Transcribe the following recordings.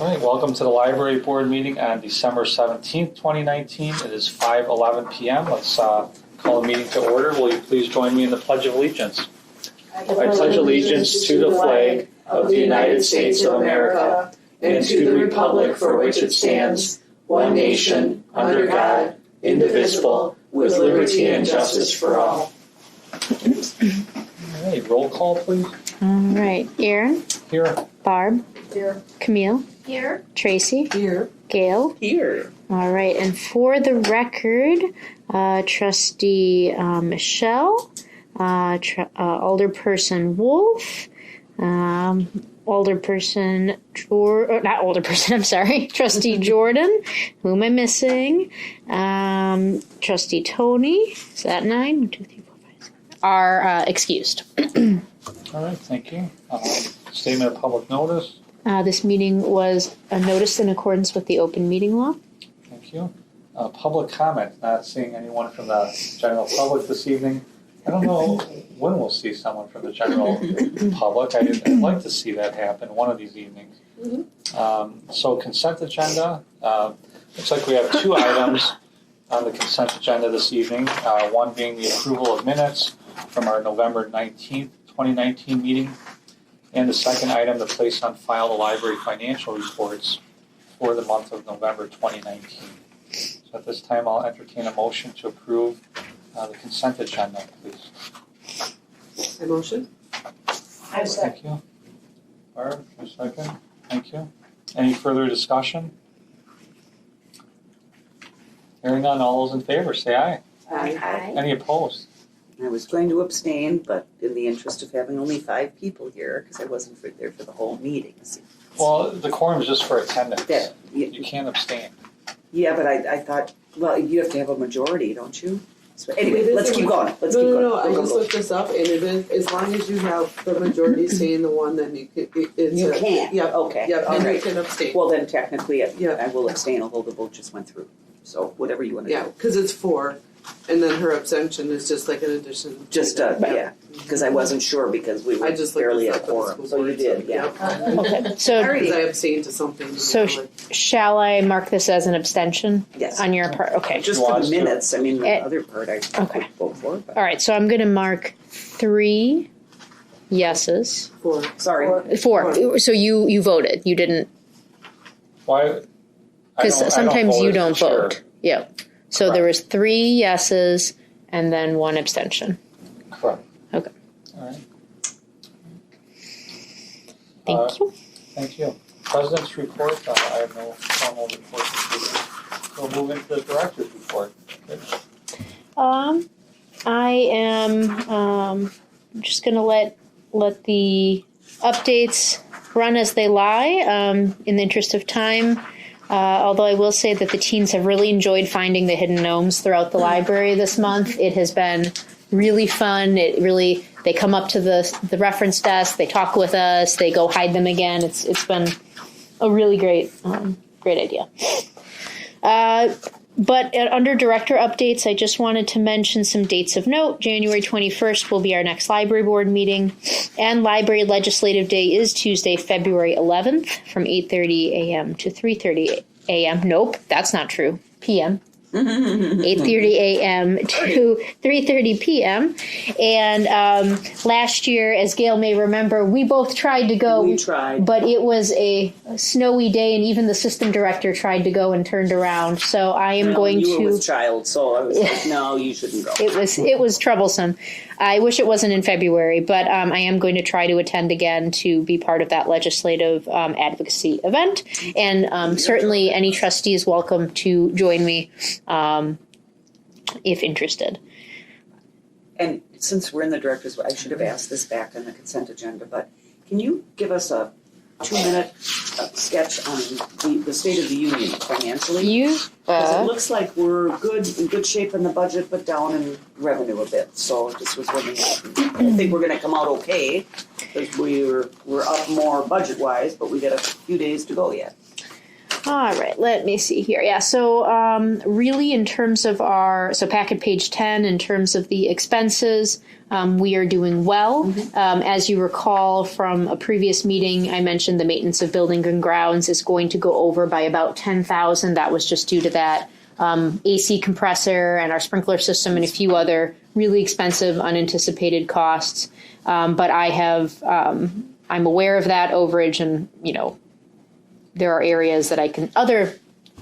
All right, welcome to the library board meeting on December 17th, 2019. It is 5:11 p.m. Let's call the meeting to order. Will you please join me in the Pledge of Allegiance? I pledge allegiance to the flag of the United States of America and to the republic for which it stands, one nation, under God, indivisible, with liberty and justice for all. All right, roll call, please. All right, Aaron. Here. Barb. Here. Camille. Here. Tracy. Here. Gail. Here. All right, and for the record, Trustee Michelle, Alderperson Wolf, Trustee Jordan, who am I missing? Trustee Tony, is that 9? 1, 2, 3, 4, 5, 6, are excused. All right, thank you. Statement of public notice. This meeting was noticed in accordance with the open meeting law. Thank you. Public comment. Not seeing anyone from the general public this evening. I don't know when we'll see someone from the general public. I'd like to see that happen one of these evenings. So consent agenda. Looks like we have 2 items on the consent agenda this evening. One being the approval of minutes from our November 19th, 2019 meeting. And the second item, to place on file the library financial reports for the month of November 2019. So at this time, I'll entertain a motion to approve the consent agenda, please. I motion. I second. Thank you. Barb, a second. Thank you. Any further discussion? Hearing none, all those in favor, say aye. Aye. Any opposed? I was going to abstain, but in the interest of having only 5 people here, because I wasn't there for the whole meeting. Well, the quorum is just for attendance. That, You can't abstain. yeah, but I thought, well, you have to have a majority, don't you? So anyway, let's keep going. No, I just looked this up, and it is, as long as you have the majority saying the one, then you can. You can? Yep. Okay. Yep, all and right. you can abstain. Well, then technically, Yeah. I will abstain, although the vote just went through. So whatever you want to Yeah, do. because it's 4, and then her abstention is just like an addition. Just, yeah, because I wasn't sure because we were I just looked barely this at up at the quorum. school So you board, did, so, yeah. Okay, so Because I abstained to something. So shall I mark this as an abstention Yes. on your part? Okay. Just for Wants the to. minutes, I mean, the Eh, other part I okay. would vote for. But. All right, so I'm going to mark 3 yeses. 4. Sorry. 4. So you voted. You didn't, Why? because sometimes you don't vote. vote. Yeah. So there was 3 yeses and then 1 abstention. Correct. Okay. All right. Thank you. Thank you. President's report, I have no formal report this evening. So we'll move into the director's report. Good. I am just going to let the updates run as they lie in the interest of time. Although I will say that the teens have really enjoyed finding the hidden gnomes throughout the library this month. It has been really fun. They come up to the reference desk, they talk with us, they go hide them again. It's been a really great idea. But under director updates, I just wanted to mention some dates of note. January 21st will be our next library board meeting, and library legislative day is Tuesday, February 11th from 8:30 a.m. to 3:30 a.m. Nope, that's not true. p.m. 8:30 a.m. to 3:30 p.m. And last year, as Gail may remember, we both tried to go. We tried. But it was a snowy day, and even the system director tried to go and turned around. So I am going you to... were with child, so I was like, no, you shouldn't go. It was troublesome. I wish it wasn't in February, but I am going to try to attend again to be part of that legislative advocacy event. And certainly any trustee is welcome to join me if interested. And since we're in the director's, I should have asked this back on the consent agenda, but can you give us a 2-minute sketch on the state of the union financially? Because it looks like we're in good shape in the budget, but down in revenue a bit. So I just was wondering, I think we're going to come out okay because we're up more budget-wise, but we got a few days to go yet. All right, let me see here. Yeah, so really in terms of packet page 10, in terms of the expenses, we are doing well. As you recall from a previous meeting, I mentioned the maintenance of building and grounds is going to go over by about $10,000. That was just due to that AC compressor and our sprinkler system and a few other really expensive unanticipated costs. But I'm aware of that overage, and there are areas that other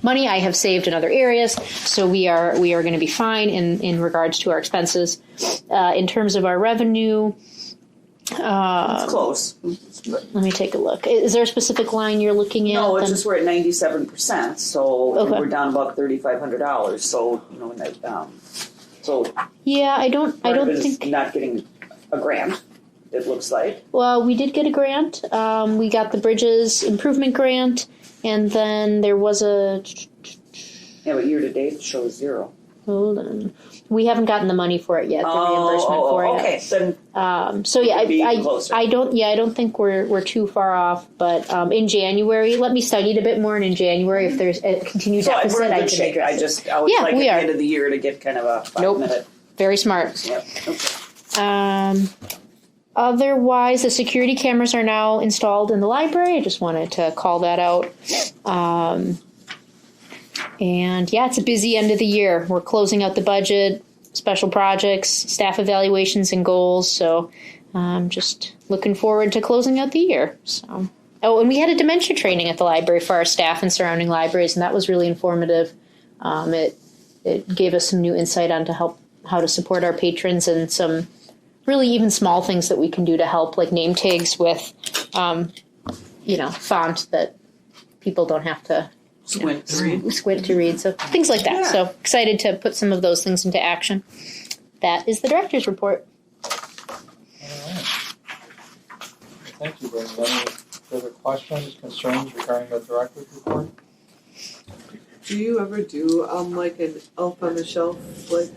money I have saved in other areas, so we are going to be fine in regards to our expenses. In terms of our revenue, It's close. let me take a look. Is there a specific line you're looking at? No, it's then? just we're at 97%, so Okay. we're down about $3,500. So Yeah, I don't part of it is think. not getting a grant. It looks like. Well, we did get a grant. We got the Bridges Improvement Grant, and then there was Yeah, but year to date it shows 0. hold on. We haven't gotten the money for it yet. The reimbursement for it. Okay, then So yeah, Could be closer. I don't think we're too far off. But in January, let me study it a bit more, and in January, if there's a continued so deficit, we're in I good can shape. address I it. would Yeah, like at we the are. end of the year to get kind of a 5-minute. Very smart. Yep. Okay. Otherwise, the security cameras are now installed in the library. I just wanted to call that out. And yeah, it's a busy end of the year. We're closing out the budget, special projects, staff evaluations, and goals. So just looking forward to closing out the year. So, and we had a dementia training at the library for our staff and surrounding libraries, and that was really informative. It gave us some new insight on how to support our patrons, and some really even small things that we can do to help, like name tags with, font that people don't have to Squint to read. So things like that. Yeah. So excited to put some of those things into action. That is the director's report. All right. Thank you, Brenda. Any further questions, concerns regarding the director's report? Do you ever do like an elf on the shelf, like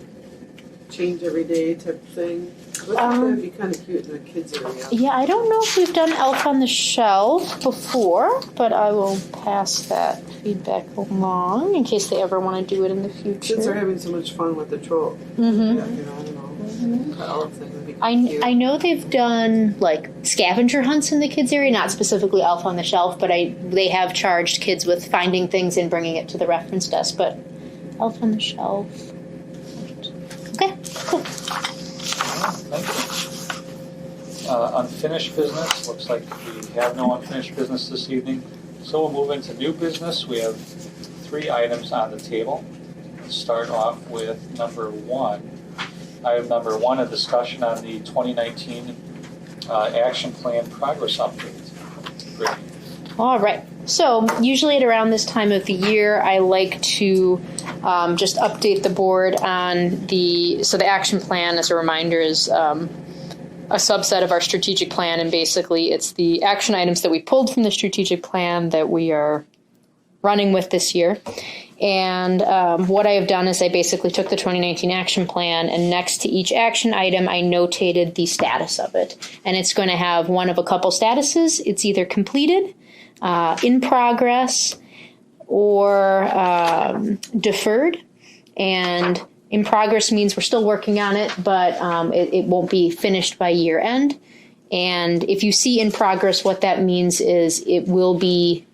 change every day type thing? I would think that'd be kind of cute in the kids area. Yeah, I don't know if we've done Elf on the Shelf before, but I will pass that feedback along in case they ever want to do it in the future. Kids are having so much fun with the troll. Mm-hmm. Yeah, I don't know. The elf thing would be I cute. know they've done like scavenger hunts in the kids area, not specifically Elf on the Shelf, but they have charged kids with finding things and bringing it to the reference desk. But Elf on the Shelf. Okay, cool. Thank you. Unfinished business, looks like we have no unfinished business this evening. So we'll move into new business. We have 3 items on the table. Let's start off with number 1. Item number 1, a discussion on the 2019 action plan progress update. Great. All right. So usually at around this time of the year, I like to just update the board on the action plan. As a reminder, is a subset of our strategic plan, and basically it's the action items that we pulled from the strategic plan that we are running with this year. And what I have done is I basically took the 2019 action plan, and next to each action item, I notated the status of it. And it's going to have one of a couple statuses. It's either completed, in progress, or deferred. And in progress means we're still working on it, but it won't be finished by year end. And if you see in progress, what that means is it will be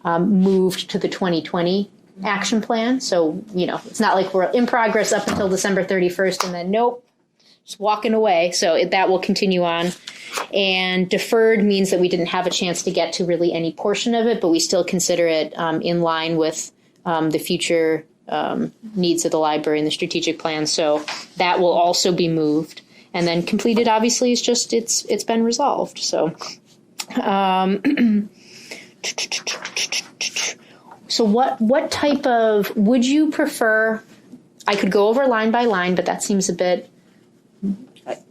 moved to the 2020 action plan. So, it's not like we're in progress up until December 31st and then nope, just walking away. So that will continue on. And deferred means that we didn't have a chance to get to really any portion of it, but we still consider it in line with the future needs of the library and the strategic plan. So that will also be moved. And then completed, obviously, is just it's been resolved. So, so what type of would you prefer? I could go over line by line, but that seems a bit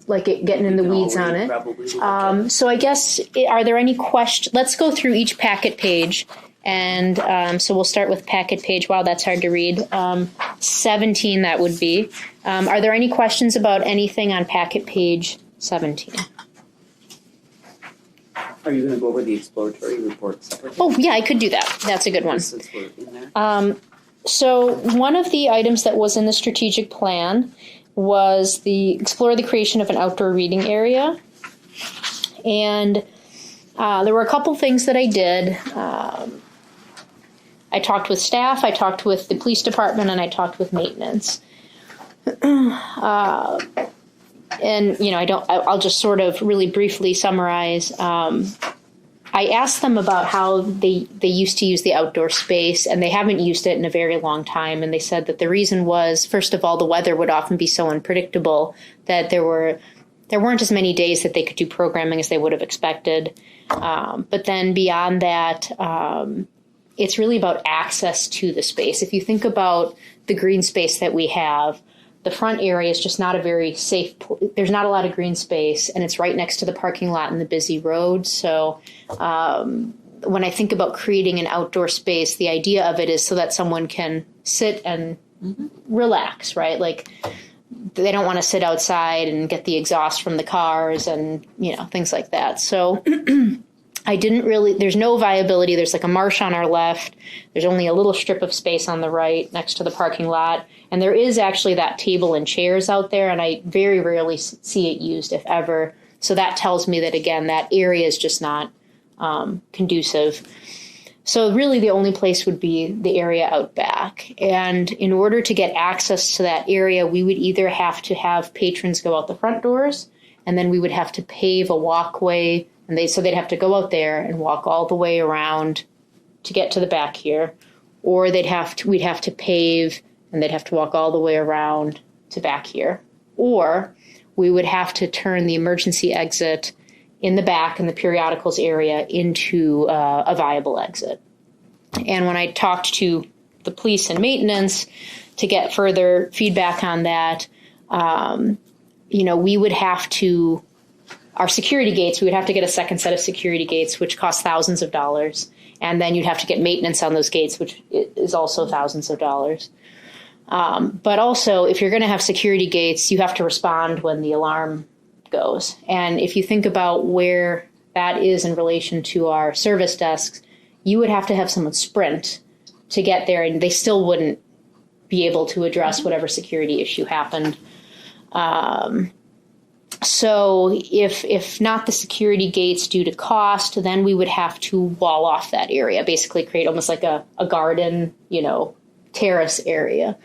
like getting in the weeds on it. So I guess, are there any questions? Let's go through each packet page. And so we'll start with packet page. Wow, that's hard to read. 17, that would be. Are there any questions about anything on packet page 17? Are you going to go over the exploratory report separately? Oh, yeah, I could do that. That's a good one. Since we're in there. So one of the items that was in the strategic plan was explore the creation of an outdoor reading area. And there were a couple things that I did. I talked with staff, I talked with the police department, and I talked with maintenance. And, I'll just sort of really briefly summarize. I asked them about how they used to use the outdoor space, and they haven't used it in a very long time. And they said that the reason was, first of all, the weather would often be so unpredictable that there weren't as many days that they could do programming as they would have expected. But then beyond that, it's really about access to the space. If you think about the green space that we have, the front area is just not a very safe, there's not a lot of green space, and it's right next to the parking lot and the busy road. So when I think about creating an outdoor space, the idea of it is so that someone can sit and relax, right? Like they don't want to sit outside and get the exhaust from the cars and, things like that. So there's no viability. There's like a marsh on our left. There's only a little strip of space on the right next to the parking lot. And there is actually that table and chairs out there, and I very rarely see it used, if ever. So that tells me that, again, that area is just not conducive. So really the only place would be the area out back. And in order to get access to that area, we would either have to have patrons go out the front doors, and then we would have to pave a walkway. And they'd have to go out there and walk all the way around to get to the back here, or we'd have to pave and they'd have to walk all the way around to back here, or we would have to turn the emergency exit in the back in the periodicals area into a viable exit. And when I talked to the police and maintenance to get further feedback on that, we would have to. Our security gates, we would have to get a second set of security gates, which cost thousands of dollars. And then you'd have to get maintenance on those gates, which is also thousands of dollars. But also, if you're going to have security gates, you have to respond when the alarm goes. And if you think about where that is in relation to our service desks, you would have to have someone sprint to get there, and they still wouldn't be able to address whatever security issue happened. So if not the security gates due to cost, then we would have to wall off that area, basically create almost like a garden, terrace area.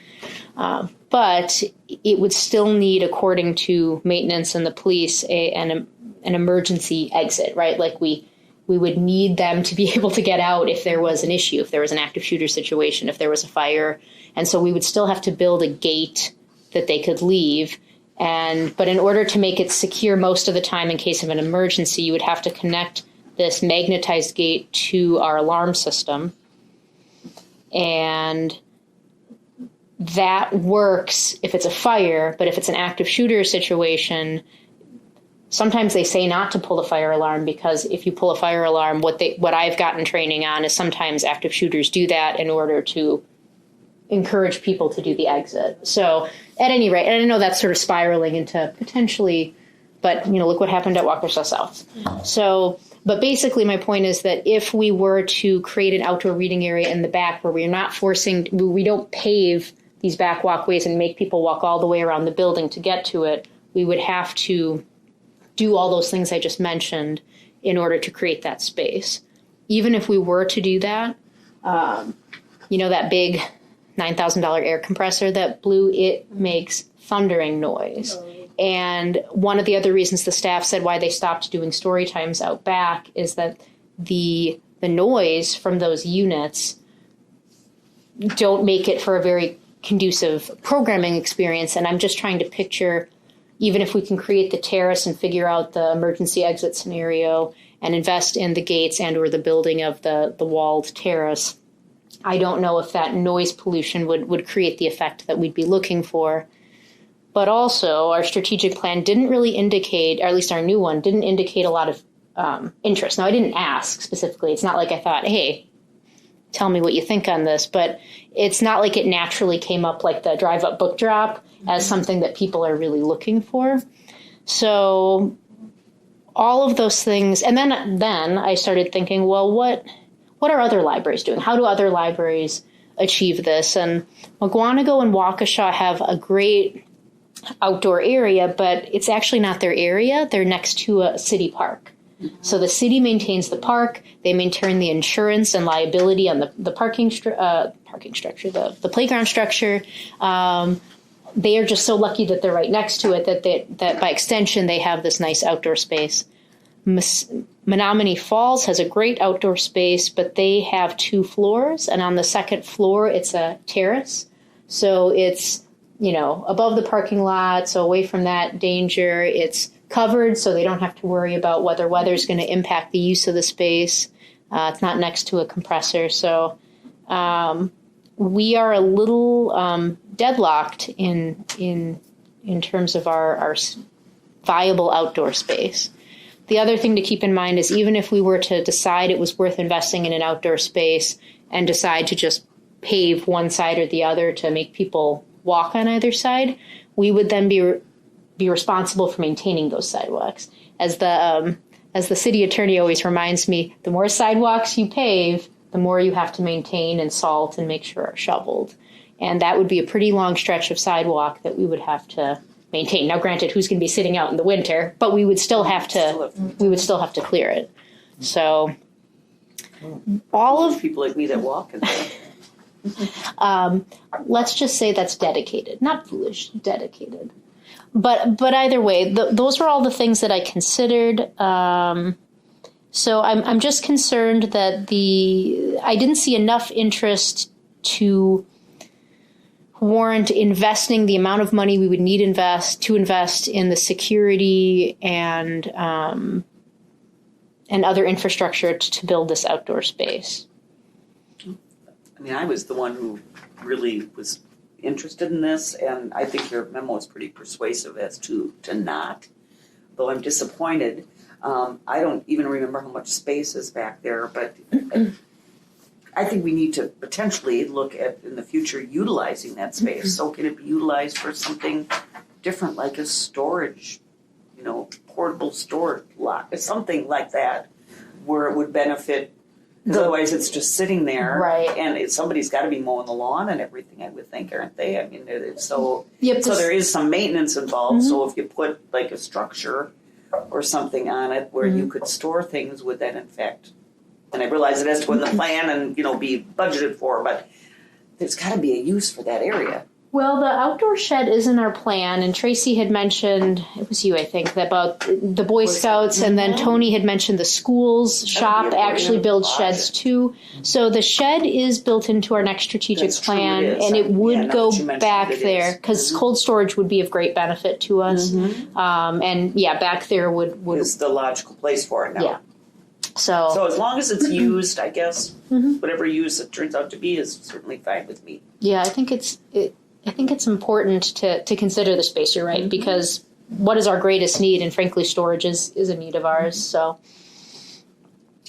But it would still need, according to maintenance and the police, an emergency exit, right? Like we would need them to be able to get out if there was an issue, if there was an active shooter situation, if there was a fire. And so we would still have to build a gate that they could leave. But in order to make it secure most of the time in case of an emergency, you would have to connect this magnetized gate to our alarm system. And that works if it's a fire, but if it's an active shooter situation, sometimes they say not to pull the fire alarm, because if you pull a fire alarm, what I've gotten training on is sometimes active shooters do that in order to encourage people to do the exit. So at any rate, and I know that's sort of spiraling into potentially, but look what happened at Waukesha South. So, but basically my point is that if we were to create an outdoor reading area in the back where we don't pave these back walkways and make people walk all the way around the building to get to it, we would have to do all those things I just mentioned in order to create that space. Even if we were to do that, that big $9,000 air compressor that blew, it makes thundering noise. And one of the other reasons the staff said why they stopped doing story times out back is that the noise from those units don't make it for a very conducive programming experience. And I'm just trying to picture, even if we can create the terrace and figure out the emergency exit scenario and invest in the gates and or the building of the walled terrace, I don't know if that noise pollution would create the effect that we'd be looking for. But also, our strategic plan didn't really indicate, or at least our new one, didn't indicate a lot of interest. Now, I didn't ask specifically. It's not like I thought, hey, tell me what you think on this. But it's not like it naturally came up like the drive-up book drop as something that people are really looking for. So all of those things, and then I started thinking, well, what are other libraries doing? How do other libraries achieve this? And Muskego and Waukesha have a great outdoor area, but it's actually not their area. They're next to a city park. So the city maintains the park. They maintain the insurance and liability on the parking structure, the playground structure. They are just so lucky that they're right next to it that by extension they have this nice outdoor space. Menominee Falls has a great outdoor space, but they have 2 floors, and on the second floor it's a terrace. So it's, above the parking lot, so away from that danger. It's covered, so they don't have to worry about whether weather's going to impact the use of the space. It's not next to a compressor, so we are a little deadlocked in terms of our viable outdoor space. The other thing to keep in mind is even if we were to decide it was worth investing in an outdoor space and decide to just pave one side or the other to make people walk on either side, we would then be responsible for maintaining those sidewalks. As the city attorney always reminds me, the more sidewalks you pave, the more you have to maintain and salt and make sure are shoveled. And that would be a pretty long stretch of sidewalk that we would have to maintain. Now, granted, who's going to be sitting out in the winter, but we would still have to clear it. So all of people like me that walk and let's just say that's dedicated, not foolish, dedicated. But either way, those were all the things that I considered. So I'm just concerned that I didn't see enough interest to warrant investing the amount of money we would need to invest in the security and other infrastructure to build this outdoor space. I mean, I was the one who really was interested in this, and I think your memo is pretty persuasive as to not, though I'm disappointed. I don't even remember how much space is back there, but I think we need to potentially look at, in the future, utilizing that space. So can it be utilized for something different, like a storage, portable storage lot, something like that, where it would benefit. Otherwise, it's just sitting there, right? And somebody's got to be mowing the lawn and everything, I would think, aren't they? I mean, so there is some maintenance involved. Mm-hmm. So if you put like a structure or something on it where you could store things, would that in fact? And I realize it has to go in the plan and be budgeted for, but there's got to be a use for that area. Well, the outdoor shed is in our plan, and Tracy had mentioned, it was you, I think, about the Boy Scouts, and then Tony had mentioned the school's shop actually builds sheds too. So the shed is built into our next strategic plan, and it would go back there, because cold storage would be of great benefit to us. And back there would is the logical place for it now. Yeah. So as long as it's used, I guess, whatever use it turns out to be is certainly fine with me. Yeah, I think it's important to consider the space. You're right, because what is our greatest need, and frankly, storage is a need of ours. So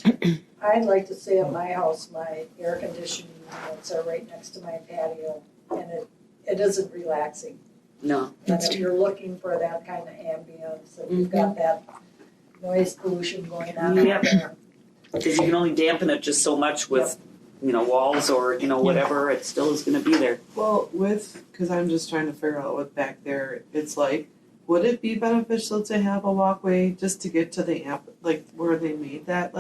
I'd like to say at my house, my air conditioning units are right next to my patio, and it isn't relaxing. No, And if you're looking for that kind of ambience, and you've got that noise pollution going on out there. Because you can only dampen it just so much with, walls or, whatever, it still is going to be there. Well, because I'm just trying to figure out what back there it's like, would it be beneficial to have a walkway just to get to the where they made that,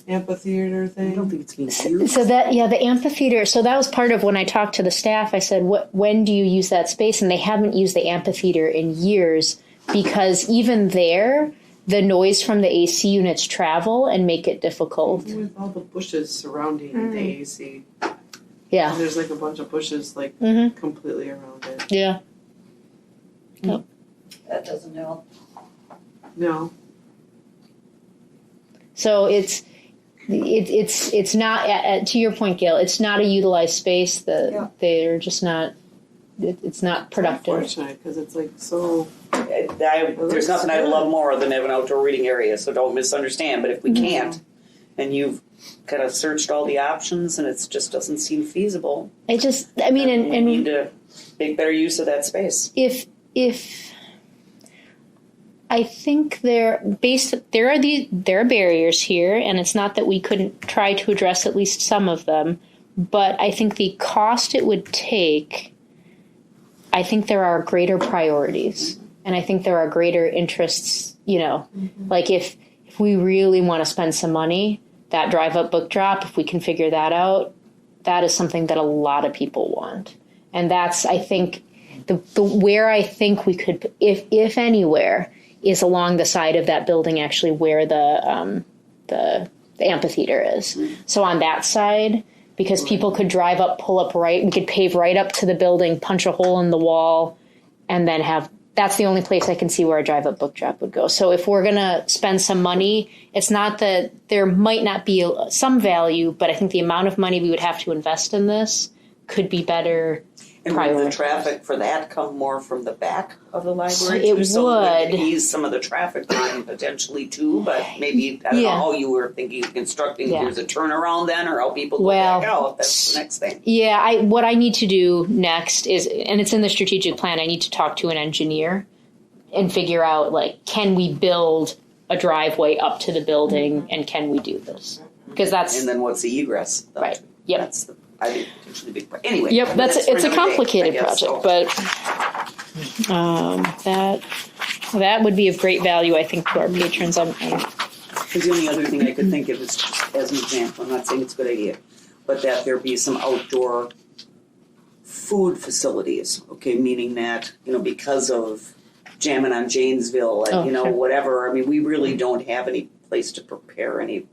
amphitheater thing? I don't think it's being used. So the amphitheater, so that was part of when I talked to the staff. I said, when do you use that space? And they haven't used the amphitheater in years, because even there, the noise from the AC units travel and make it difficult. With all the bushes surrounding the AC. Yeah. And there's a bunch of bushes completely around it. Yeah. That doesn't help. No. So it's not, to your point, Gail, it's not a utilized space. They're just not, it's not productive. It's unfortunate because it's so... There's nothing I'd love more than have an outdoor reading area, so don't misunderstand. But if we can't, and you've kind of searched all the options and it just doesn't seem feasible, We need to make better use of that space. If I think there are barriers here, and it's not that we couldn't try to address at least some of them, but I think the cost it would take, I think there are greater priorities, and I think there are greater interests, like if we really want to spend some money, that drive-up book drop, if we can figure that out, that is something that a lot of people want. And that's, I think, the where I think we could, if anywhere, is along the side of that building, actually where the amphitheater is. So on that side, because people could drive up, pull up right, we could pave right up to the building, punch a hole in the wall, and then that's the only place I can see where a drive-up book drop would go. So if we're going to spend some money, it's not that there might not be some value, but I think the amount of money we would have to invest in this could be better. And would the traffic for that come more from the back of the library? It too? So would. It ease some of the traffic line potentially too, but maybe, I don't know how you were thinking of constructing, if there's a turnaround then, or how people go back out, that's the next thing. Yeah, what I need to do next is, and it's in the strategic plan, I need to talk to an engineer and figure out, can we build a driveway up to the building, and can we do this? Because that's... And then what's the egress? Right, yep. That's I think potentially big part. Anyway. Yep, it's a complicated project, so. but that would be of great value, I think, to our patrons. Because the only other thing I could think of is just as an example, I'm not saying it's a good idea, but that there be some outdoor food facilities, okay, meaning that, because of jamming on Janesville and, whatever, I mean, we really don't have any place to prepare any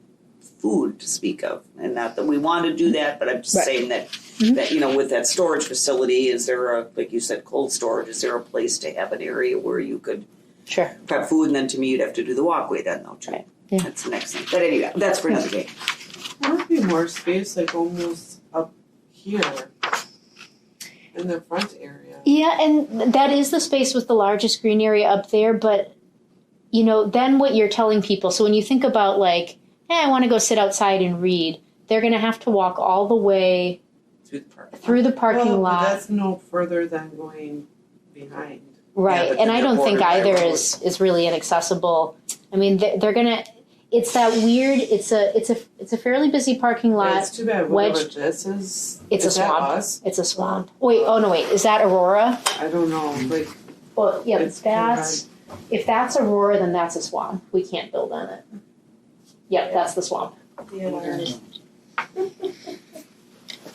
food to speak of, and not that we want to do that, but I'm just saying that with that storage facility, is there like you said, cold storage, is there a place to have an area where you could prep food, and then to me you'd have to do the walkway then though too. Yeah. That's the next thing. But anyway, that's for another day. There would be more space almost up here in the front area. Yeah, and that is the space with the largest green area up there, but then what you're telling people, so when you think about I want to go sit outside and read, they're going to have to walk all the way through the parking lot. But that's no further than going behind. Right, and I don't think either is really inaccessible. I mean, they're going to. It's that weird. It's a fairly busy parking lot. Yeah, it's too bad. Whatever this is. It's a swamp. Us? It's a swamp. Wait. Oh no. Wait. Is that Aurora? I don't know. Well, yeah. If that's Aurora, then that's a swamp. We can't build on it. Yep, that's the swamp. Yeah.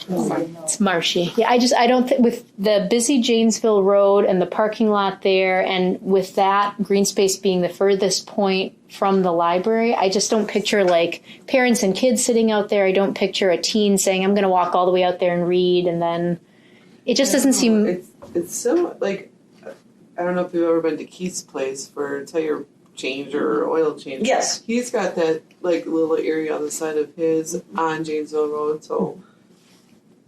It's marshy. Yeah, I don't think, with the busy Janesville Road and the parking lot there, and with that green space being the furthest point from the library, I just don't picture parents and kids sitting out there. I don't picture a teen saying, I'm going to walk all the way out there and read, and then it just doesn't seem... It's so, I don't know if you've ever been to Keith's place for tire change or oil change. Yes. He's got that little area on the side of his on Janesville Road, so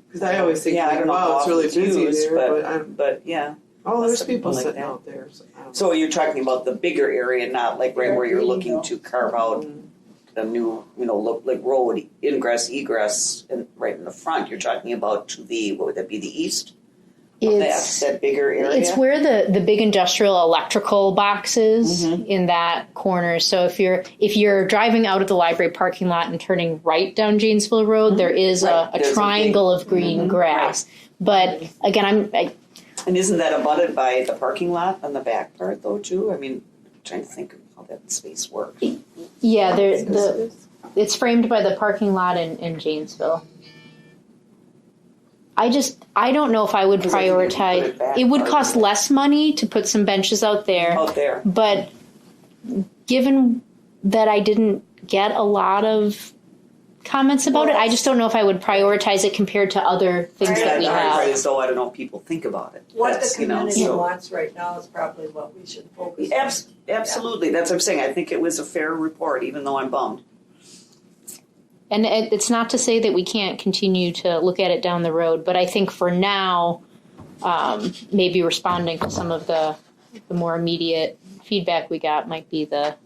because I always think I don't know how it's really it's busy used, there, but yeah. There's people like sitting that. out there. So you're talking about the bigger area, not right where you're looking to carve out the new, road ingress, egress, and right in the front. You're talking about to the, what would that be, the east? That bigger area? It's where the big industrial electrical box is in that corner. So if you're driving out of the library parking lot and turning right down Janesville Road, there is a triangle of green grass. But again, and isn't that abutted by the parking lot on the back part though too? I mean, I'm trying to think of how that space works. Yeah, it's framed by the parking lot in Janesville. I don't know if I would prioritize. It would cost less money to put some benches out there. But given that I didn't get a lot of comments about it, I just don't know if I would prioritize it compared to other things that we have. So I don't know if people think about it. What the community wants right now is probably what we should focus on. Absolutely. That's what I'm saying. I think it was a fair report, even though I'm bummed. And it's not to say that we can't continue to look at it down the road, but I think for now, maybe responding to some of the more immediate feedback we got might be the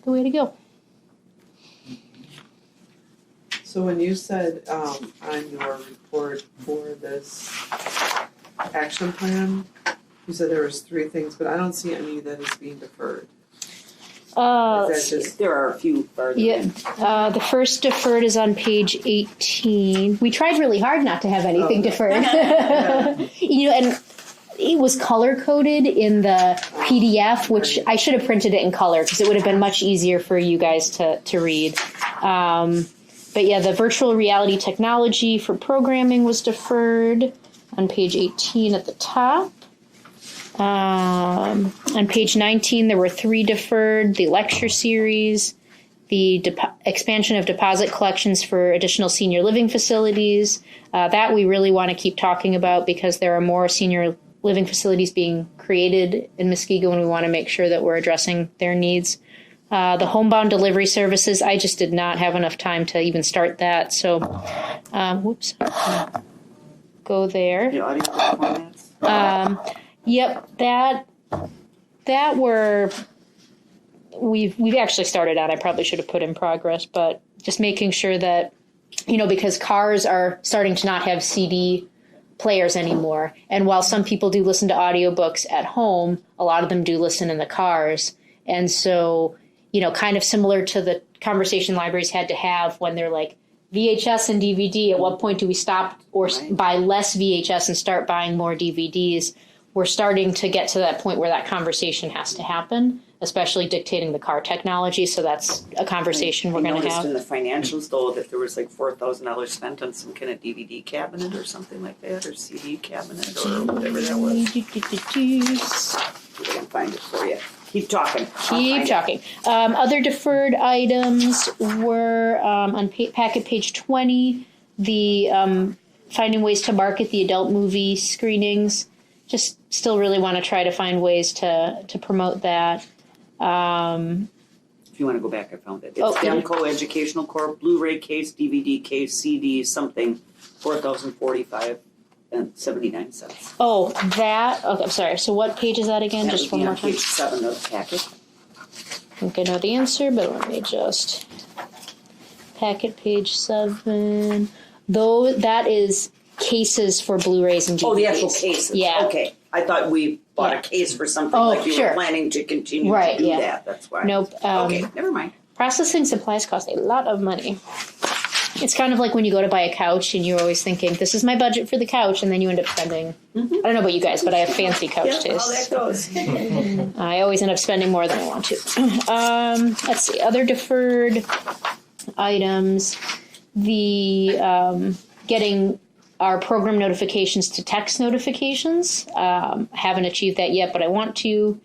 way to go. So when you said on your report for this action plan, You said there was 3 things, but I don't see any that is being deferred. Let's see. There are a few further Yeah, in. the first deferred is on page 18. We tried really hard not to have anything deferred. And it was color coded in the PDF, which I should have printed it in color because it would have been much easier for you guys to read. But yeah, the virtual reality technology for programming was deferred on page 18 at the top. On page 19, there were 3 deferred: the lecture series, the expansion of deposit collections for additional senior living facilities. That we really want to keep talking about because there are more senior living facilities being created in Muskego, and we want to make sure that we're addressing their needs. The homebound delivery services, I just did not have enough time to even start that. So, go there. The audio formats. Yep, we've actually started out. I probably should have put in progress, but just making sure that, because cars are starting to not have CD players anymore. And while some people do listen to audiobooks at home, a lot of them do listen in the cars. And so, kind of similar to the conversation libraries had to have when they're like, VHS and DVD, at what point do we stop or buy less VHS and start buying more DVDs? We're starting to get to that point where that conversation has to happen, especially dictating the car technology. So that's a conversation we're going to have. I noticed in the financials, though, that there was like $4,000 spent on some kind of DVD cabinet or something like that, or CD cabinet or whatever that was. I can find it for you. Keep talking. Keep talking. Other deferred items were on packet page 20, the finding ways to market the adult movie screenings. Just still really want to try to find ways to promote that. If you want to go back, I found it. It's Demco Educational Corp. Blu-ray case, DVD case, CD, something, $4,045 and 79 cents. Oh, that. Okay, I'm sorry. So what page is that again? That Just would one be more on time. page 7 of the packet. I think I know the answer, but let me just packet page 7. Though that is cases for Blu-rays and DVDs. Oh, the actual cases. Yeah. Okay. I thought we bought a case for something like you were planning to continue to do that. That's why. Nope. Okay, never mind. Processing supplies cost a lot of money. It's kind of like when you go to buy a couch and you're always thinking, this is my budget for the couch, and then you end up spending, I don't know about you guys, but I have fancy couch tastes. How that goes. I always end up spending more than I want to. Let's see, other deferred items. The getting our program notifications to text notifications. Haven't achieved that yet, but I want to.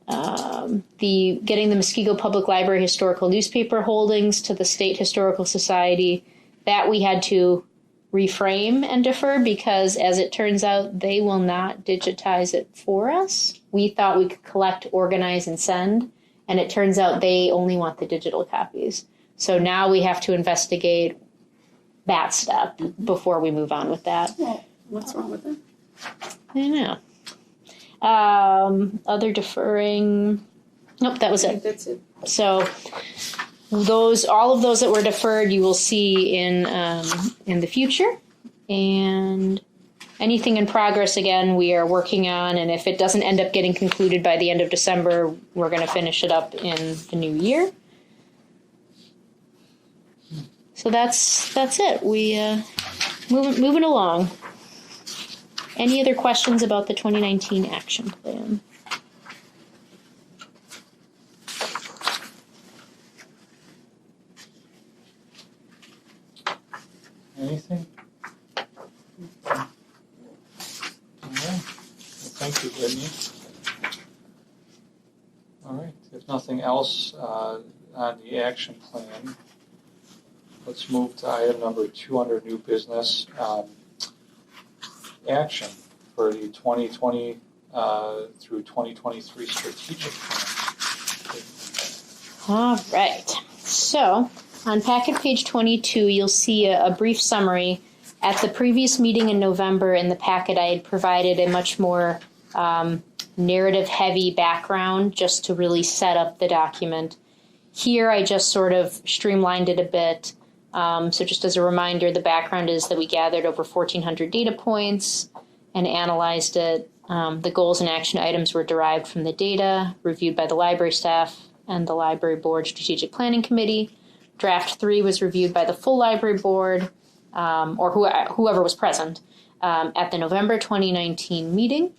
The getting the Muskego Public Library historical newspaper holdings to the State Historical Society, that we had to reframe and defer because, as it turns out, they will not digitize it for us. We thought we could collect, organize, and send, and it turns out they only want the digital copies. So now we have to investigate that step before we move on with that. Well, what's wrong with it? I know. Other deferring. Nope, that was it. That's it. So all of those that were deferred, you will see in the future, and anything in progress, again, we are working on. And if it doesn't end up getting concluded by the end of December, we're going to finish it up in the new year. So that's it. We moving along. Any other questions about the 2019 action plan? Anything? All right. Thank you, Brittany. All right. If nothing else on the action plan, let's move to item number 2 under new business. Action for the 2020 through 2023 strategic plan. All right. So on packet page 22, you'll see a brief summary. At the previous meeting in November in the packet, I had provided a much more narrative-heavy background just to really set up the document. Here, I just sort of streamlined it a bit. So just as a reminder, the background is that we gathered over 1,400 data points and analyzed it The goals and action items were derived from the data reviewed by the library staff and the library board strategic planning committee. Draft 3 was reviewed by the full library board, or whoever was present, at the November 2019 meeting.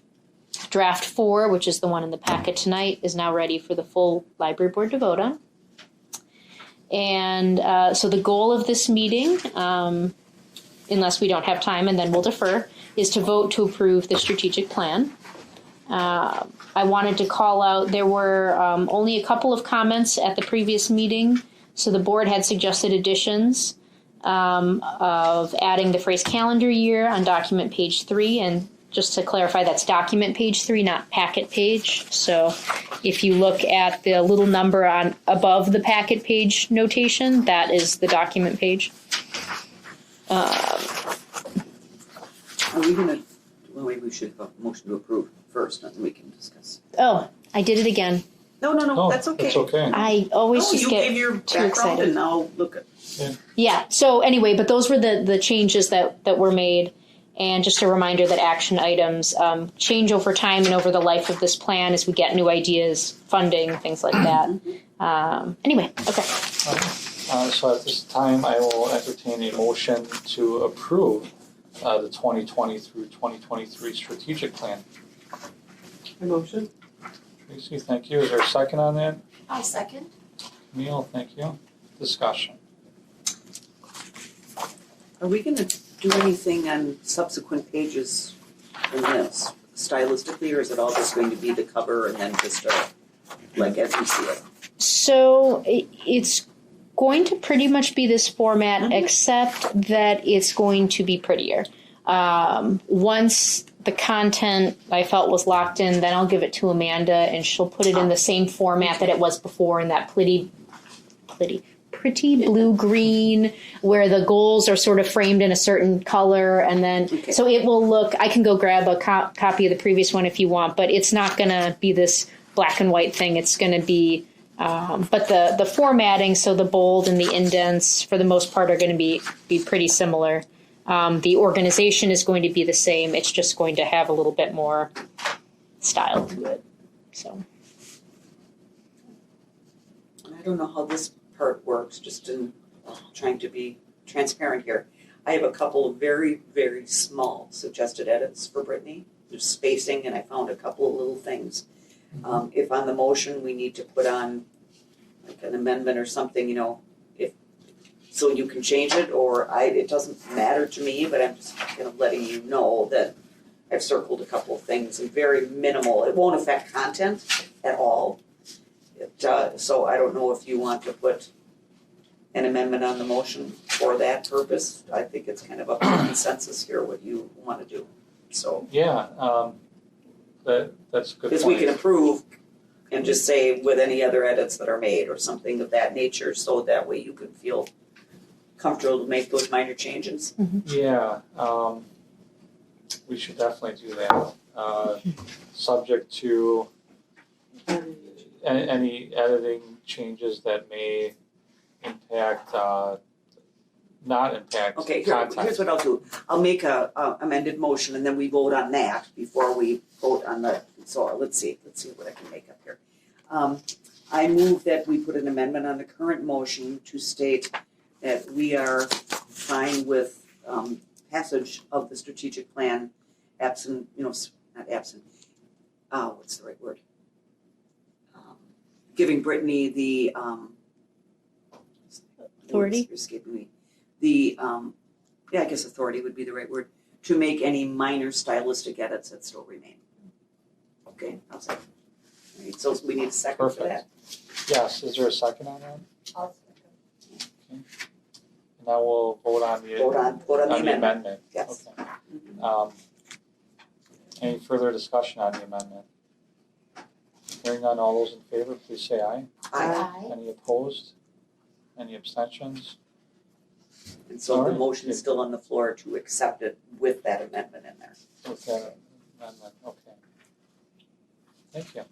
Draft 4, which is the one in the packet tonight, is now ready for the full library board to vote on. And so the goal of this meeting, unless we don't have time and then we'll defer, is to vote to approve the strategic plan. I wanted to call out, there were only a couple of comments at the previous meeting, so the board had suggested additions of adding the phrase calendar year on document page 3, and just to clarify, that's document page 3, not packet page. So if you look at the little number on above the packet page notation, that is the document page. Are we gonna, well, maybe we should have a motion to approve first, and then we can discuss. Oh, I did it again. No, that's okay. It's okay. I always No, just you get gave your too background excited. and now look at. Yeah, so anyway, but those were the changes that were made. And just a reminder that action items change over time and over the life of this plan as we get new ideas, funding, things like that. Anyway, okay. So at this time, I will entertain a motion to approve the 2020 through 2023 strategic plan. A motion? Tracy, thank you. Is there a second on that? I'll second. Neil, thank you. Discussion. Are we gonna do anything on subsequent pages in this stylistically, or is it all just going to be the cover and then just like as we see it? So it's going to pretty much be this format, except that it's going to be prettier. Once the content I felt was locked in, then I'll give it to Amanda, and she'll put it in the same format that it was before, in that pretty blue-green, where the goals are sort of framed in a certain color, and then so it will look. I can go grab a copy of the previous one if you want, but it's not going to be this black and white thing. It's going to be, but the formatting, so the bold and the indents, for the most part, are going to be pretty similar. The organization is going to be the same. It's just going to have a little bit more style to it. So I don't know how this part works, just in trying to be transparent here. I have a couple of very, very small suggested edits for Brittany, just spacing, and I found a couple of little things. If on the motion we need to put on like an amendment or something, if so you can change it, or it doesn't matter to me, but I'm just kind of letting you know that I've circled a couple of things and very minimal. It won't affect content at all. So I don't know if you want to put an amendment on the motion for that purpose. I think it's kind of up to consensus here what you want to do. So Yeah, that's a good point. because we can approve and just say with any other edits that are made or something of that nature, so that way you can feel comfortable to make those minor changes. Yeah, we should definitely do that. Subject to any editing changes that may impact, not impact Okay, content. here's what I'll do. I'll make a amended motion and then we vote on that before we vote on the, so let's see what I can make up here. I move that we put an amendment on the current motion to state that we are fine with passage of the strategic plan absent, not absent, what's the right word? Giving Brittany the Authority? You're escaping me. The I guess authority would be the right word, to make any minor stylistic edits that still remain. Okay, how's that? All right, so we need a second for that. Yes, is there a second on that? I'll second. And now we'll vote on the Vote on the amendment. amendment. Yes. Okay. Any further discussion on the amendment? Hearing none, all those in favor, please say aye. Aye. Any opposed? Any abstentions? And so All the right. motion is still on the floor to accept it with that amendment in there. With that amendment, okay. Thank you.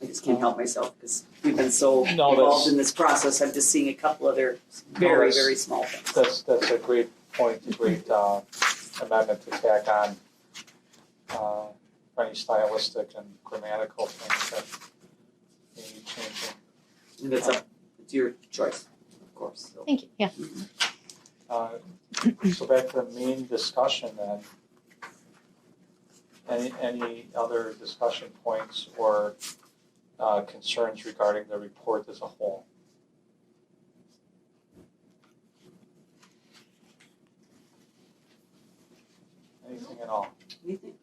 I just can't help myself because we've been so No, involved that's- in this process. I'm just seeing a couple other very, that's- very small things. That's a great point, a great amendment to tack on any stylistic and grammatical things that need changing. And it's your choice, of course. So. Thank you. Yeah. So back to the main discussion then. Any other discussion points or concerns regarding the report as a whole? Anything at all? Anything?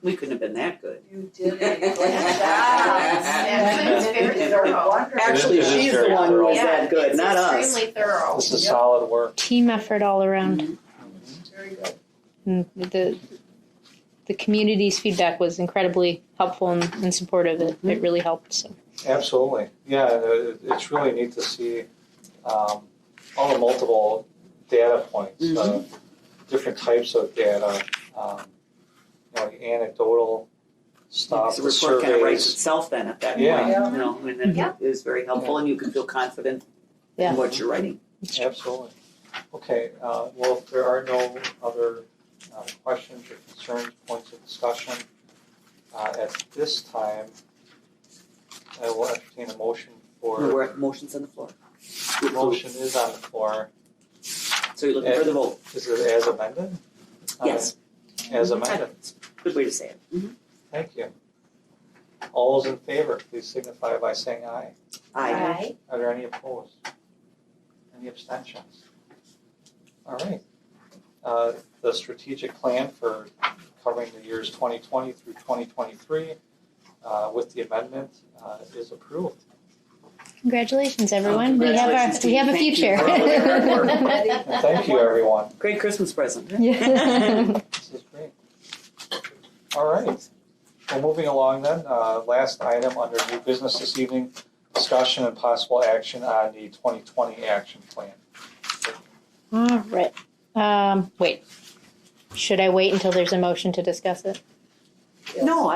We couldn't have been that good. You did a great job. It's very thorough. Actually, It is she's the very one who was Yeah, that good, it's not us. extremely thorough. This is Yep. solid work. Team effort all around. Very good. And the community's feedback was incredibly helpful and supportive. It really helped. So. Absolutely. Yeah, it's really neat to see all the multiple data points, different types of data, the anecdotal stuff, The the report kind of writes surveys. itself then at that Yeah. point, and then it is very helpful, and you can feel confident Yeah. in what you're writing. Absolutely. Okay, well, if there are no other questions or concerns, points of discussion, at this time, I will entertain a motion We're for, at motions on the floor. the motion is on the floor. So you're looking for the vote. Is it as amended? Yes. As amended. That's a good way to say it. Thank you. All those in favor, please signify by saying aye. Aye. Are there any opposed? Any abstentions? All right. The strategic plan for covering the years 2020 through 2023 with the amendment is approved. Congratulations, everyone. Congratulations to we you. have a Thank you future. for all of your hard work. And thank you, everyone. Great Christmas present. This is great. All right. Well, moving along then, last item under new business this evening, discussion and possible action on the 2020 action plan. All right. Wait. Should I wait until there's a motion to discuss it? No,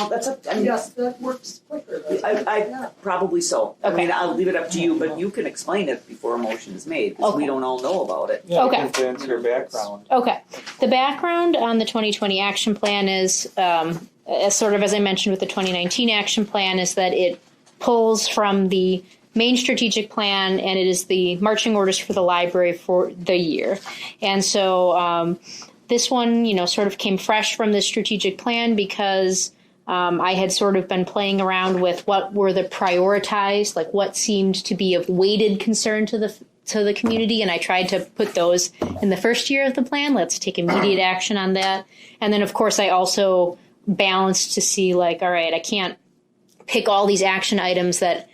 that's up. I mean, Yes, that works quicker. I probably so. I mean, I'll leave it up to you, but you can explain it before a motion is made, because we Okay. don't all know about it. Yeah, Okay. we can get into your background. Okay. The background on the 2020 action plan is, as I mentioned with the 2019 action plan, is that it pulls from the main strategic plan, and it is the marching orders for the library for the year. And so this one, sort of came fresh from the strategic plan because I had sort of been playing around with what were the prioritized, like what seemed to be of weighted concern to the community, and I tried to put those in the first year of the plan. Let's take immediate action on that. And then, of course, I also balanced to see, like, all right, I can't pick all these action items that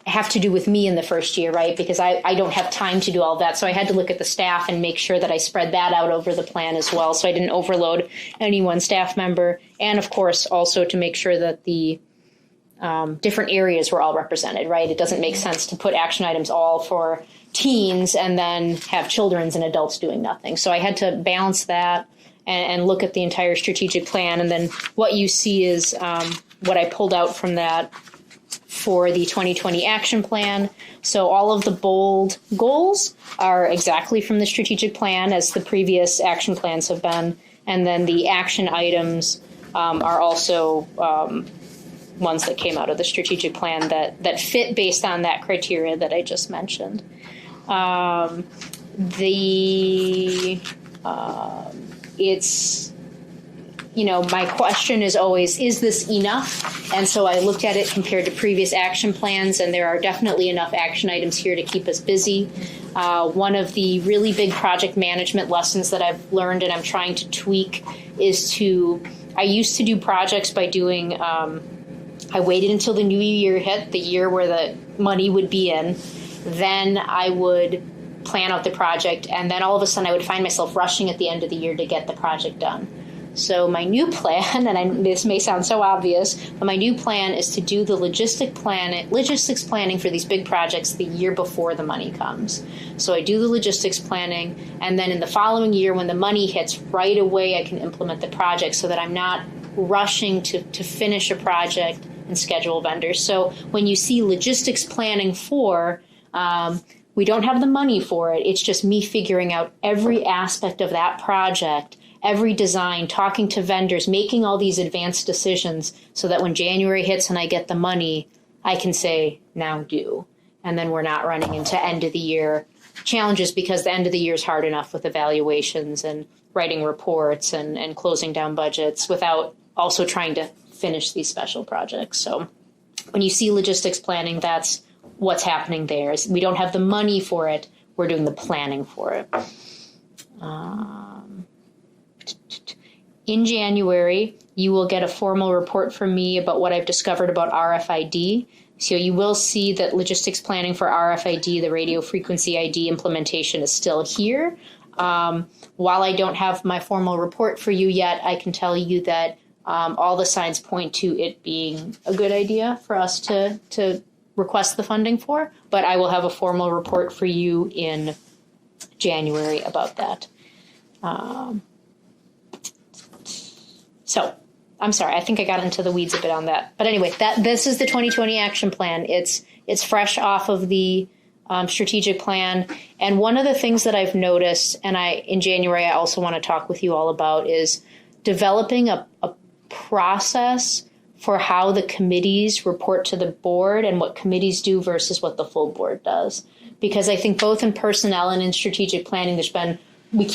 have to do with me in the first year, right? Because I don't have time to do all that. So I had to look at the staff and make sure that I spread that out over the plan as well, so I didn't overload any one staff member. And, of course, also to make sure that the different areas were all represented, right? It doesn't make sense to put action items all for teens and then have children's and adults doing nothing. So I had to balance that and look at the entire strategic plan. And then what you see is what I pulled out from that for the 2020 action plan. So all of the bold goals are exactly from the strategic plan, as the previous action plans have been. And then the action items are also ones that came out of the strategic plan that fit based on that criteria that I just mentioned. It's, my question is always, is this enough? And so I looked at it compared to previous action plans, and there are definitely enough action items here to keep us busy. One of the really big project management lessons that I've learned and I'm trying to tweak is I used to do projects by doing, I waited until the new year hit, the year where the money would be in. Then I would plan out the project, and then all of a sudden I would find myself rushing at the end of the year to get the project done. So my new plan, and this may sound so obvious, but my new plan is to do the logistics planning for these big projects the year before the money comes. So I do the logistics planning, and then in the following year when the money hits, right away I can implement the project so that I'm not rushing to finish a project and schedule vendors. So when you see logistics planning for we don't have the money for it. It's just me figuring out every aspect of that project, every design, talking to vendors, making all these advanced decisions so that when January hits and I get the money, I can say, now do. And then we're not running into end of the year challenges, because the end of the year is hard enough with evaluations and writing reports and closing down budgets without also trying to finish these special projects. So when you see logistics planning, that's what's happening there. Is we don't have the money for it. We're doing the planning for it. In January, you will get a formal report from me about what I've discovered about RFID. So you will see that logistics planning for RFID, the radio frequency ID implementation, is still here. While I don't have my formal report for you yet, I can tell you that all the signs point to it being a good idea for us to request the funding for, but I will have a formal report for you in January about that. So I'm sorry, I think I got into the weeds a bit on that. But anyway, this is the 2020 action plan. It's fresh off of the strategic plan. And one of the things that I've noticed, and in January I also want to talk with you all about, is developing a process for how the committees report to the board and what committees do versus what the full board does. Because I think both in personnel and in strategic planning, we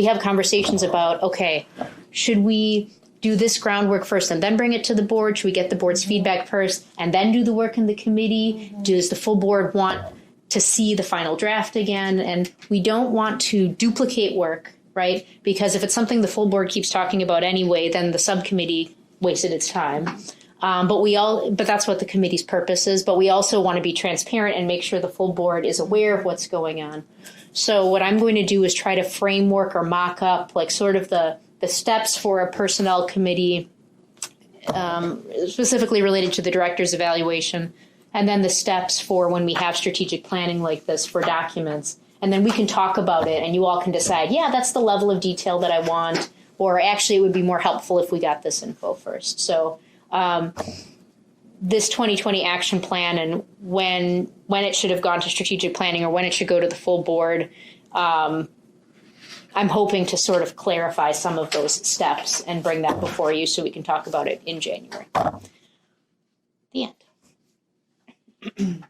have conversations about, okay, should we do this groundwork first and then bring it to the board? Should we get the board's feedback first and then do the work in the committee? Does the full board want to see the final draft again? And we don't want to duplicate work, right? Because if it's something the full board keeps talking about anyway, then the subcommittee wasted its time. But that's what the committee's purpose is. But we also want to be transparent and make sure the full board is aware of what's going on. So what I'm going to do is try to framework or mock up like sort of the steps for a personnel committee, specifically related to the director's evaluation, and then the steps for when we have strategic planning like this for documents. And then we can talk about it and you all can decide, yeah, that's the level of detail that I want, or actually it would be more helpful if we got this info first. So this 2020 action plan and when it should have gone to strategic planning or when it should go to the full board, I'm hoping to sort of clarify some of those steps and bring that before you so we can talk about it in January. The end. Okay.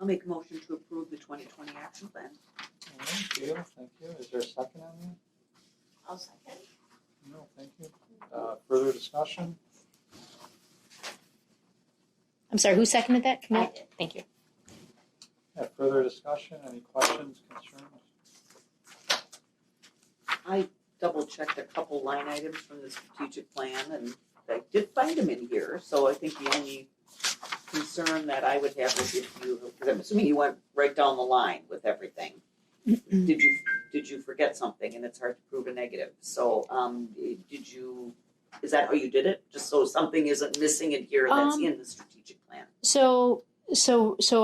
I'll make a motion to approve the 2020 action plan. Thank you. Is there a second on that? I'll second. No, thank you. Further discussion? I'm sorry, who seconded that? I did. Thank you. Yeah, further discussion? Any questions, concerns? I double-checked a couple line items from the strategic plan, and I did find them in here, so I think the only concern that I would have is if you, because I'm assuming you went right down the line with everything. Did you forget something? And it's hard to prove a negative. So is that how you did it? Just so something isn't missing in here that's in the strategic plan? So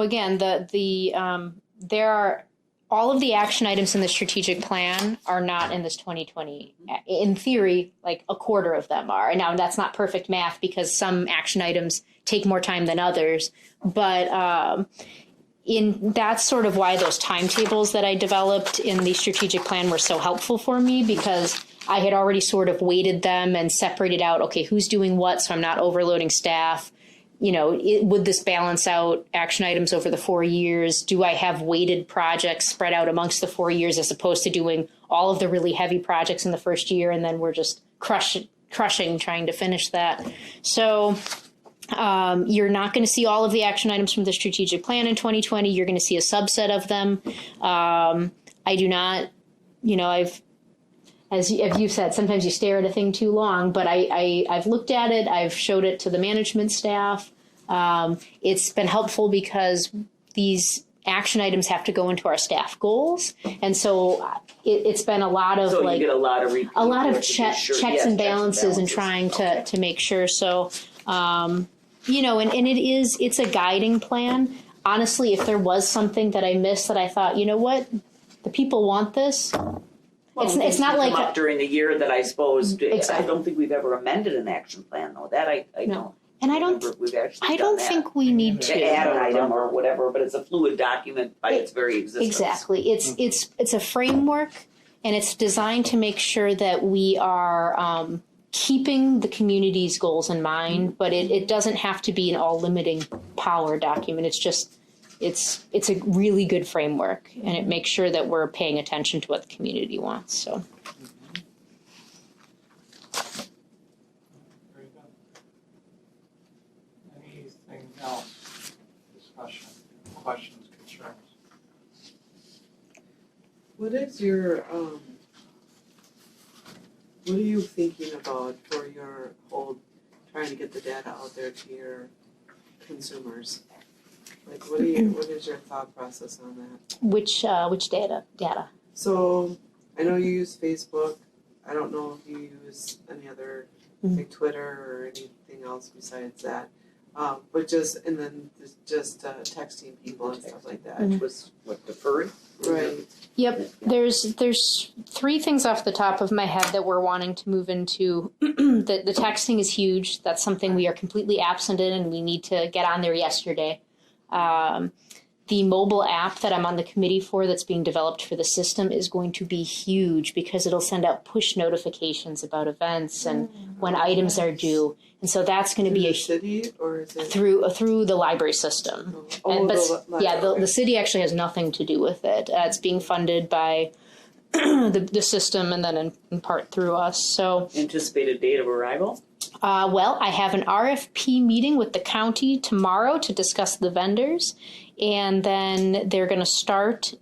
again, there are all of the action items in the strategic plan are not in this 2020. In theory, like a quarter of them are. Now that's not perfect math because some action items take more time than others, but that's sort of why those timetables that I developed in the strategic plan were so helpful for me, because I had already sort of weighted them and separated out, okay, who's doing what, so I'm not overloading staff. Would this balance out action items over the 4 years? Do I have weighted projects spread out amongst the 4 years as opposed to doing all of the really heavy projects in the first year and then we're just crushing trying to finish that? So you're not going to see all of the action items from the strategic plan in 2020. You're going to see a subset of them. I do not, as you've said, sometimes you stare at a thing too long, but I've looked at it. I've showed it to the management staff. It's been helpful because these action items have to go into our staff goals. And so it's been a lot of you get a lot of checks and balances and trying to make sure. So, and it's a guiding plan. Honestly, if there was something that I missed that I thought, you know what, the people want this. Well, it's not like up during the year that I suppose. Exactly. I don't think we've ever amended an action plan, though. That I know. And I don't remember if we've actually I done don't that. think we need To add an to. item or whatever, but it's a fluid document by its very existence. Exactly. It's a framework, and it's designed to make sure that we are keeping the community's goals in mind, but it doesn't have to be an all limiting power document. It's just it's a really good framework, and it makes sure that we're paying attention to what the community wants. So Very good. Anything else? Discussion, questions, concerns? What is your what are you thinking about for your whole trying to get the data out there to your consumers? Like what is your thought process on that? which data? So I know you use Facebook. I don't know if you use any other like Twitter or anything else besides that. But just and then just texting people and stuff like that. Which was what, deferred? Right. Yep, there's three things off the top of my head that we're wanting to move into. The texting is huge. That's something we are completely absent in, and we need to get on there yesterday. The mobile app that I'm on the committee for that's being developed for the system is going to be huge because it'll send out push notifications about events and when items are due. And so that's going to be a city or is it through the library system. The city actually has nothing to do with it. It's being funded by the system and then in part through us. So Anticipated date of arrival? well, I have an RFP meeting with the county tomorrow to discuss the vendors, and then they're going to start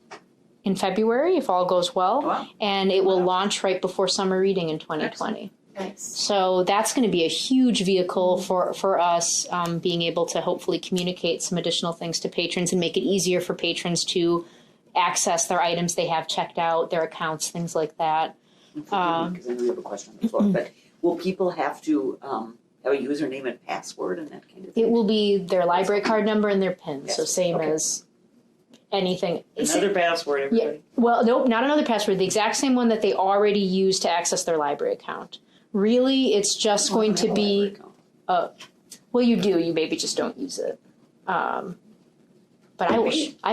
in February if all goes well, Wow. and it will launch right before summer reading in 2020. Nice. So that's going to be a huge vehicle for us being able to hopefully communicate some additional things to patrons and make it easier for patrons to access their items they have checked out, their accounts, things like that. Because I know you have a question on the floor, but will people have to have a username and password and that kind of thing? It will be their library card number and their PIN, so Yes. same Okay. as anything. Another password, everybody. Well, nope, not another password. The exact same one that they already use to access their library account. Really, it's just going to be. Well, you do. You maybe just don't use it. But I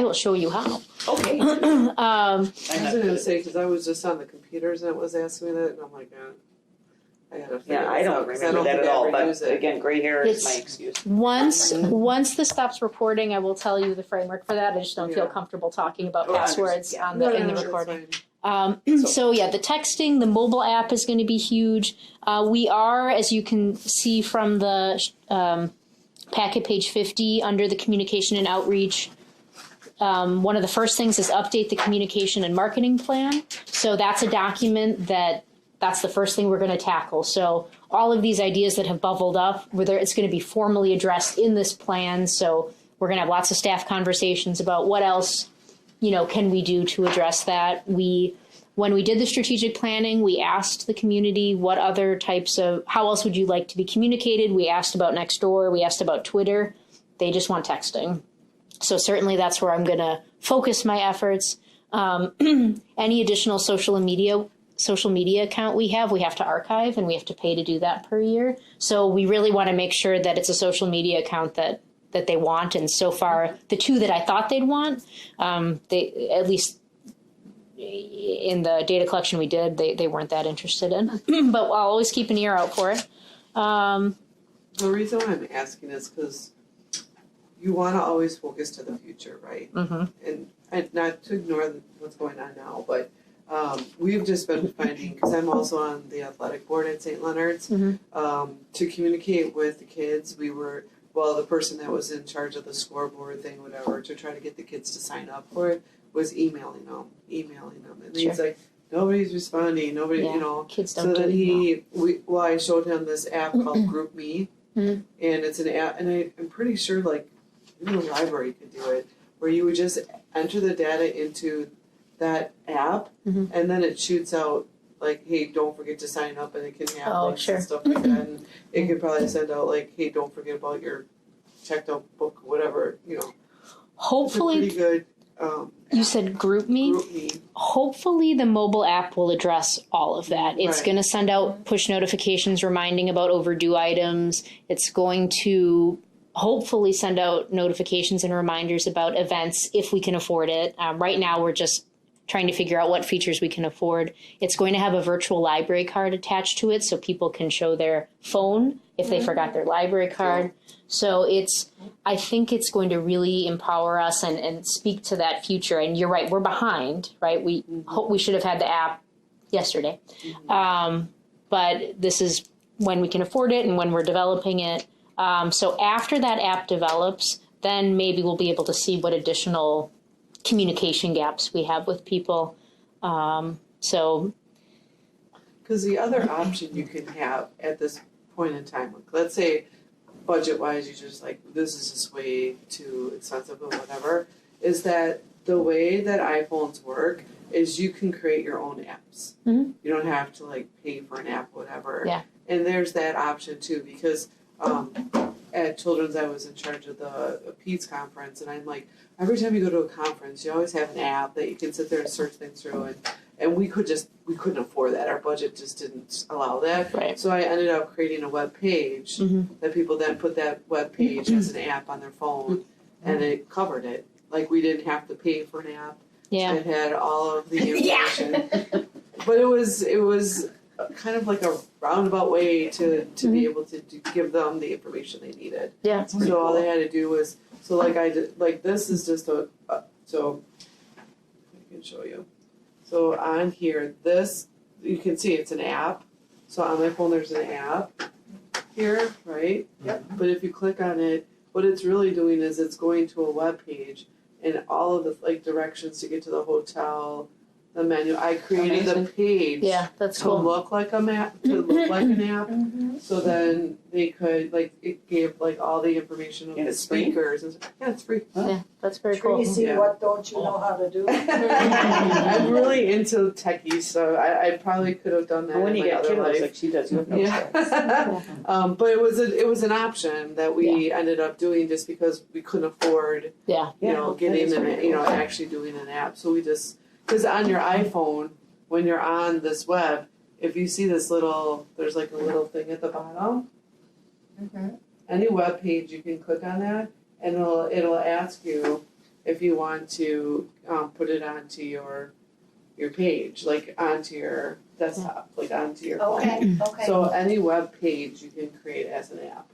will show you how. Okay. I was gonna say because I was just on the computers and it was asking me that and I'm like, I gotta figure Yeah, I this don't out, 'cause remember that think at I all, ever but use it. again, gray hair is my It's- excuse. Once this stops recording, I will tell you the framework for that. I just don't feel Yeah. comfortable talking about Oh, I passwords understand. in the that's recording. fine. So yeah, the texting, the mobile app is going to be huge. We are, as you can see from the packet page 50 under the communication and outreach. One of the first things is update the communication and marketing plan. So that's a document that's the first thing we're going to tackle. So all of these ideas that have bubbled up, it's going to be formally addressed in this plan. So we're going to have lots of staff conversations about what else, can we do to address that. When we did the strategic planning, we asked the community what other types of, how else would you like to be communicated? We asked about Nextdoor, we asked about Twitter. They just want texting. So certainly that's where I'm going to focus my efforts. Any additional social media account we have to archive, and we have to pay to do that per year. So we really want to make sure that it's a social media account that they want. And so far, the two that I thought they'd want, they at least in the data collection we did, they weren't that interested in. But I'll always keep an ear out for it. The reason why I'm asking is because you want to always focus to the future, right? Mm-hmm. And not to ignore what's going on now, but we've just been finding, because I'm also on the athletic board at St. Leonard's, to communicate with the kids. The person that was in charge of the scoreboard thing, whatever, to try to get the kids to sign up for it, was emailing them. And he's like, nobody's responding, Kids So don't then do I showed him this app called Group Me, and it's an app, and I'm pretty sure even the library could do it, where you would just enter the data into that app, and then it shoots out hey, don't forget to sign up, and it can have links and stuff like that, and it could probably send out hey, don't forget about your checked out book, whatever, Hopefully, it's a pretty good You said group me? Group me. Hopefully the mobile app will address all of that. It's Right. going to send out push notifications reminding about overdue items. It's going to hopefully send out notifications and reminders about events if we can afford it. Right now we're just trying to figure out what features we can afford. It's going to have a virtual library card attached to it so people can show their phone if they forgot their library card. So I think it's going to really empower us and speak to that future. And you're right, we're behind, right? We hope we should have had the app yesterday. But this is when we can afford it and when we're developing it. So after that app develops, then maybe we'll be able to see what additional communication gaps we have with people. So, Because the other option you can have at this point in time, like, let's say budget-wise, you just like, this is just way too expensive or whatever, is that the way that iPhones work is you can create your own apps. Mhm. You don't have to like pay for an app, whatever. Yeah. And there's that option too, because at Children's I was in charge of the Pete's conference, and I'm like, every time you go to a conference, you always have an app that you can sit there and search things through, and we couldn't afford that. Our budget just didn't allow that. right. So I ended up creating a web page that people then put that web page as an app on their phone, and it covered it. Like, we didn't have to pay for an app. Yeah. It had all of the information. But it was kind of like a roundabout way to be able to give them the information they needed. Yeah. So all they had to do was, so like I did, like this is just so I can show you. So on here, this, you can see it's an app. So on my phone there's an app here, right? Yep. But if you click on it, what it's really doing is it's going to a web page and all of the like directions to get to the hotel, the menu. I created the page Yeah, that's to cool. look like a map, to look like an app. So then they could, like, it gave like all the information of And the it's free? speakers. Yeah, it's free. Yeah, that's very cool. Tracy, Yeah. what don't you know how to do? I'm really into techies, so I probably could have done that But when in you my get other kiddos life. like she does, you have no choice. Yeah. But it was an option that we ended up doing just because we couldn't afford, Yeah. you know, that getting is an, pretty you know, cool. actually doing an app. So we just, because on your iPhone, when you're on this web, if you see this little, there's like a little thing at the bottom. Any web page, you can click on that, and it'll ask you if you want to put it onto your page, like onto your desktop, like onto your phone. Okay. So any web page you can create as an app,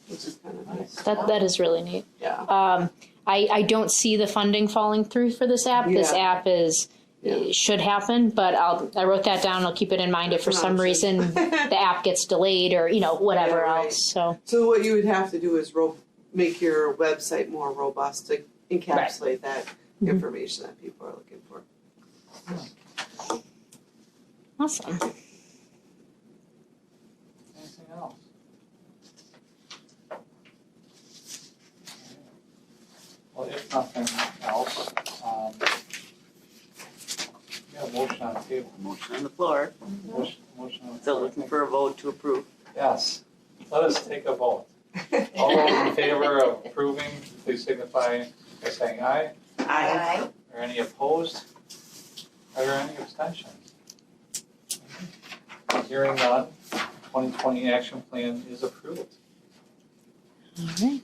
which is kind of nice. That is really neat. Yeah. I don't see the funding falling through for this app. This Yeah. app it should happen, but I wrote that down. I'll keep it in mind if for some reason the app gets delayed or whatever Yeah, right. else. So So what you would have to do is make your website more robust to encapsulate that information that people are looking for. awesome. Anything else? Well, if nothing else, we have a motion on the table. Motion on the floor, Motion on the still floor. looking for a vote to approve. Yes. Let us take a vote. All those in favor of approving, please signify by saying aye. Aye. Are any opposed? Are there any abstentions? Hearing none, 2020 action plan is approved. All right.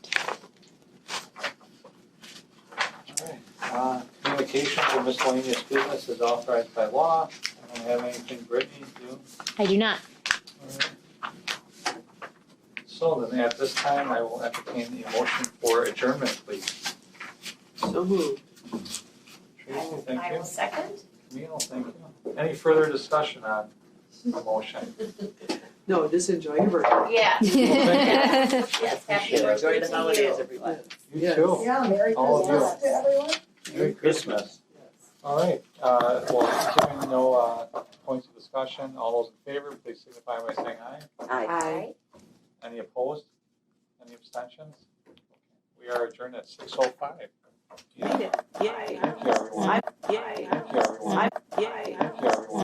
All right. Communications and miscellaneous business is authorized by law. I don't have anything. Brittany, you? I do not. All right. So then at this time, I will entertain a motion for adjournment, please. So moved. Tracy, thank you. second. Camille, thank you. Any further discussion on the motion? No, just enjoy your birthday. Yeah. Yes, happy Enjoy the holidays, everyone. You Yes. too. Yeah, Merry All of you. Christmas to everyone. Merry Christmas. All right, well, giving no points of discussion, all those in favor, please signify by saying aye. Aye. Any opposed? Any abstentions? We are adjourned at 6:05. Yay. Thank you, everyone. Yay. Thank you, everyone. Yay. Thank you, everyone.